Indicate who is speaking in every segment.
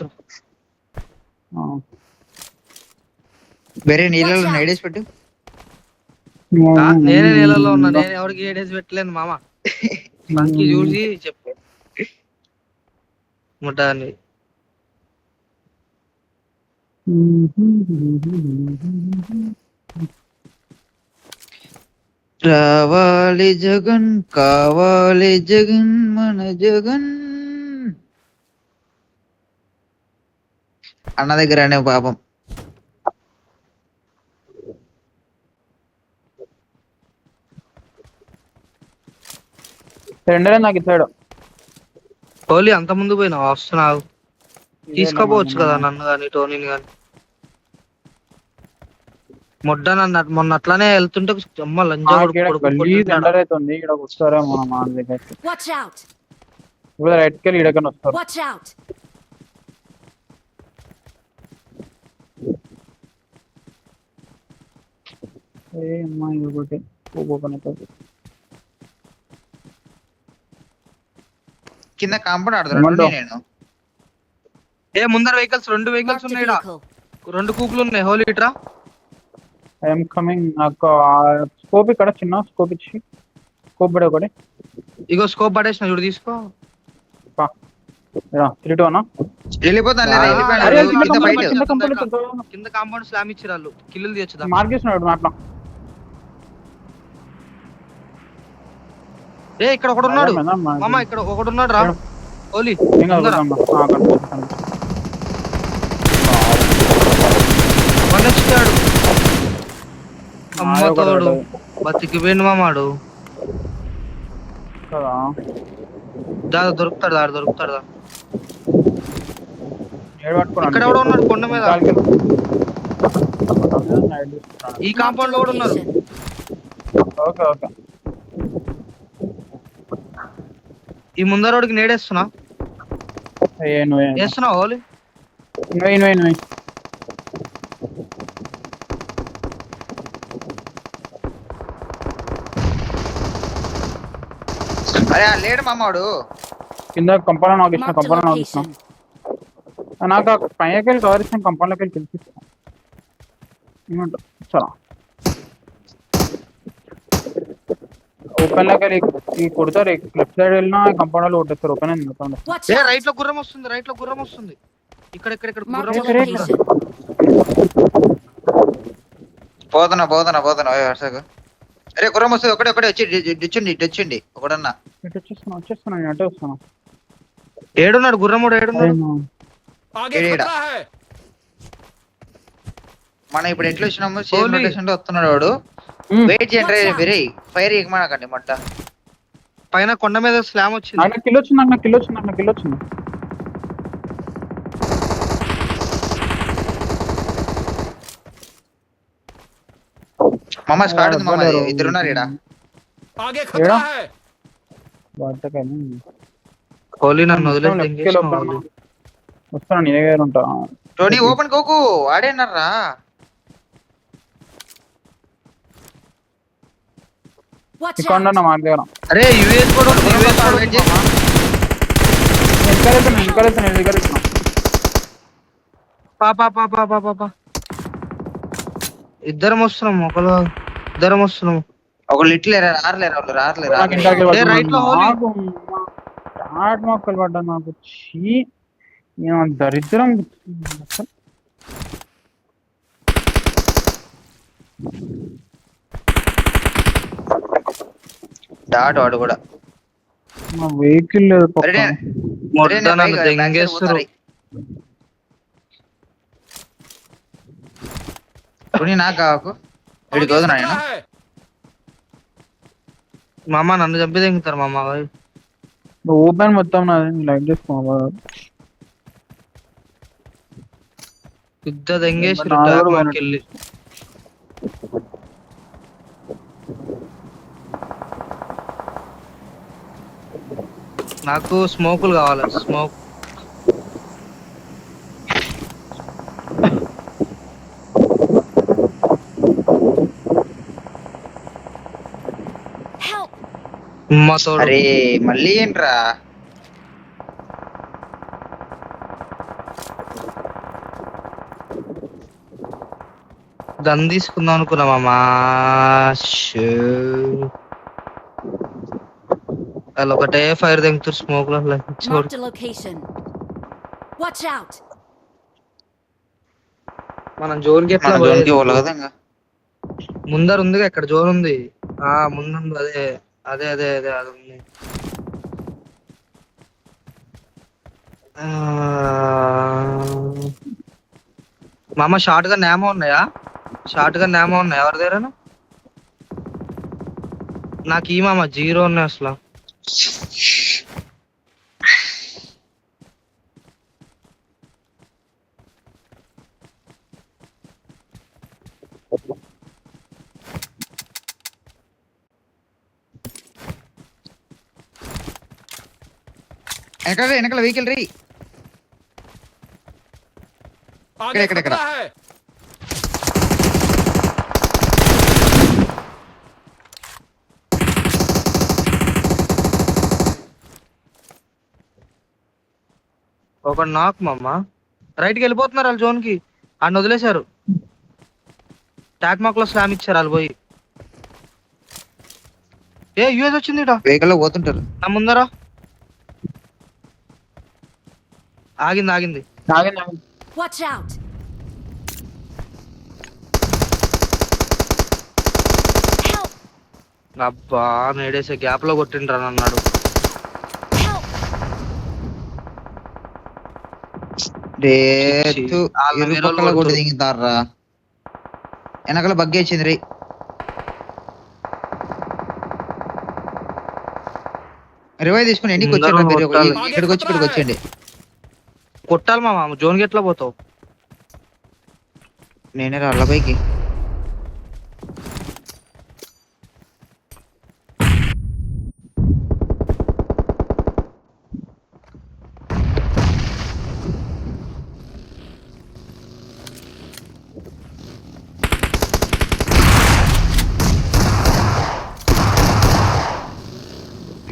Speaker 1: వస్తున్నా.
Speaker 2: వేరే నీళ్ళలో ఏడేసి పెట్టు.
Speaker 1: నేనే నీళ్ళలో ఉన్నా, నేను ఎవరికి ఏడేసి పెట్టలేను మామ. సంకి చూసి చెప్పు ముట్టాన్ని.
Speaker 2: రావాలి జగన్, కావాలి జగన్, మన జగన్ అన్న దగ్గర అనే పాపం.
Speaker 3: రెండరే నాకు ఇచ్చాడు.
Speaker 1: కోహ్లీ అంత ముందు పోయినా వస్తున్నావు, తీసుకోపోవచ్చు కదా నన్ను కానీ టోనీని కానీ. మొన్న అట్లానే వెళ్తుంటే అమ్మ లంజా
Speaker 3: అవుతుంది. ఇక్కడ వస్తారేమో మా దగ్గర. ఇప్పుడు రైట్కి వెళ్ళి ఇడకని వస్తారు.
Speaker 2: కింద కాంపౌండ్ ఆడుతున్నాడు. నేను
Speaker 1: ముందర రెండు వెహికల్స్ ఉన్నాయి, రెండు కూపులు ఉన్నాయి. హోలీ ఇట్రా.
Speaker 3: I'm coming. నాకు స్కోప్ ఇక్కడ చిన్న స్కోప్ ఇచ్చి స్కోప్ పడే ఒకటి.
Speaker 1: ఇగో స్కోప్ పడేసిన చూడు, తీసుకో.
Speaker 3: 3-2 అన్న
Speaker 1: కింద కాంపౌండ్ స్లామ్ ఇచ్చి రాళ్ళు కిల్లులు తీయచ్చు.
Speaker 3: మార్గేస్తున్నాడు మ్యాప్.
Speaker 1: ఇక్కడ ఒకడు ఉన్నాడు మామ, ఇక్కడ ఒకడు ఉన్నాడు రా. ఓలీ అమ్మతోడు బతికిపోయింది మామాడు. దాదా దొరుకుతాడు, దాడు దొరుకుతాడు. ఇక్కడ కూడా ఉన్నాడు కొండ మీద. ఈ కాంపౌండ్ లో కూడా ఉన్నారు. ఈ ముందరోడికి నేడేస్తున్నా. వేస్తున్నా ఓలీ.
Speaker 2: అరే లేడు మామాడు
Speaker 3: కింద కంపౌండ్ నాకు ఇచ్చిన. కంపౌండ్ నాకు ఇచ్చిన. నాకు పైకి వెళ్ళి కవర్ ఇచ్చిన. కంపౌండ్ లోకి వెళ్ళి పిలిపిస్తాను. ఏమంటావు? చాలా ఓపెన్ లోకి వెళ్ళి కొడతారు. లెఫ్ట్ సైడ్ వెళ్ళినా కంపౌండ్ లో కొట్టేస్తారు. ఓపెన్ అయింది.
Speaker 1: రైట్ లో గుర్రం వస్తుంది, రైట్ లో గుర్రం వస్తుంది. ఇక్కడ
Speaker 2: పోతున్నా వరుసగా. అరే గుర్రం వస్తుంది. ఒకటే వచ్చి తెచ్చండి ఒకడన్నా.
Speaker 3: వచ్చేస్తున్నా నేను అటే వస్తాను.
Speaker 1: ఏడున్నాడు గుర్రముడు? ఏడున్నాడు?
Speaker 2: మనం ఇప్పుడు ఎట్లా వచ్చినాము? సేమ్ రొటేషన్ లో వస్తున్నాడు వాడు. వెయిట్ చేయండి. వేరే ఫైర్ ఇవ్వమాకండి. మొట్ట
Speaker 1: పైన కొండ మీద స్లామ్ వచ్చింది.
Speaker 3: నాకు కిల్ వచ్చింది.
Speaker 2: మామ స్క్వాడ్ ఉంది మామ. ఇద్దరున్నారు ఈడ.
Speaker 1: కోహ్లీ నన్ను వదిలేసి
Speaker 3: వస్తాను. నీ దగ్గర ఉంటా.
Speaker 2: టోనీ ఓపెన్ కోకు ఆడేనర్రా.
Speaker 3: ఇక్కడ మా దగ్గర.
Speaker 1: అరే యూఎస్ కూడా ఉంది. ఇద్దరం వస్తున్నాం. ఇద్దరం వస్తున్నాం.
Speaker 2: ఒకళ్ళు ఇట్లేరా రారలేరు.
Speaker 1: రైట్ లో
Speaker 3: మొక్కలు పడ్డా నాకు. దరిద్రం.
Speaker 2: డాట్ వాడు కూడా.
Speaker 3: వెహికల్ లేదు.
Speaker 2: నాకు వీడికి వద్దు నాయన.
Speaker 1: మామ నన్ను చంపి తెంగుతారు మామ.
Speaker 3: ఓపెన్ మొత్తం నాది. లైక్ చేసుకో.
Speaker 1: పెద్ద తెంగేసి వెళ్ళి నాకు స్మోకులు కావాలి. స్మోక్
Speaker 2: అరే మళ్ళీ ఏంట్రా?
Speaker 1: గన్ తీసుకుందాం అనుకున్నామమ్మా. వాళ్ళు ఒకటే ఫైర్ తెంగుతారు స్మోక్ లో.
Speaker 4: Marked a location. Watch out!
Speaker 1: మనం జోన్ కి ఎట్లా
Speaker 2: మన
Speaker 1: పోయేది?
Speaker 2: జోన్కి పోవాలి కదా ఇంకా.
Speaker 1: ముందర ఉందిగా, ఇక్కడ జోన్ ఉంది. ముందు అదే అదే అదే అదే అది ఉంది. మామ షార్ట్ గా నేమో ఉన్నాయా? షార్ట్ గా నేమో ఉన్నాయా ఎవరి దగ్గర? నాకు ఈ మామ 0 ఉన్నాయి అసలు.
Speaker 2: వెనకాల వెహికల్ రీ. ఇక్కడ
Speaker 1: ఒక నాక్ మామ. రైట్ కి వెళ్ళిపోతున్నారు వాళ్ళు జోన్ కి. ఆయన వదిలేశారు. టాక్ మాక్ లో స్లామ్ ఇచ్చారు వాళ్ళు పోయి. యూఎస్ వచ్చింది ఇట
Speaker 2: వెహికల్ లో పోతుంటారు.
Speaker 1: నా ముందరా ఆగింది ఆగింది.
Speaker 4: Watch out! Help!
Speaker 1: అబ్బా నేడేసే గ్యాప్ లో కొట్టిండ్రా అన్నాడు.
Speaker 4: Help!
Speaker 2: ఇరుపక్కల కూడా దిగుతారా. వెనకాల బగ్గి వచ్చింది రీ. రివైవ్ తీసుకుని ఎన్నికి వచ్చాడు మీరు? ఇక్కడికి వచ్చేయండి.
Speaker 1: కొట్టాలి మామ. జోన్ కి ఎట్లా పోతావు?
Speaker 2: నేనే రాళ్ళ పైకి.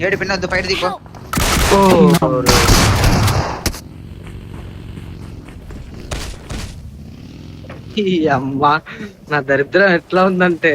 Speaker 2: ఏడు పిన్నొద్దు, బయట దిక్కో.
Speaker 1: అమ్మా నా దరిద్రం ఎట్లా ఉందంటే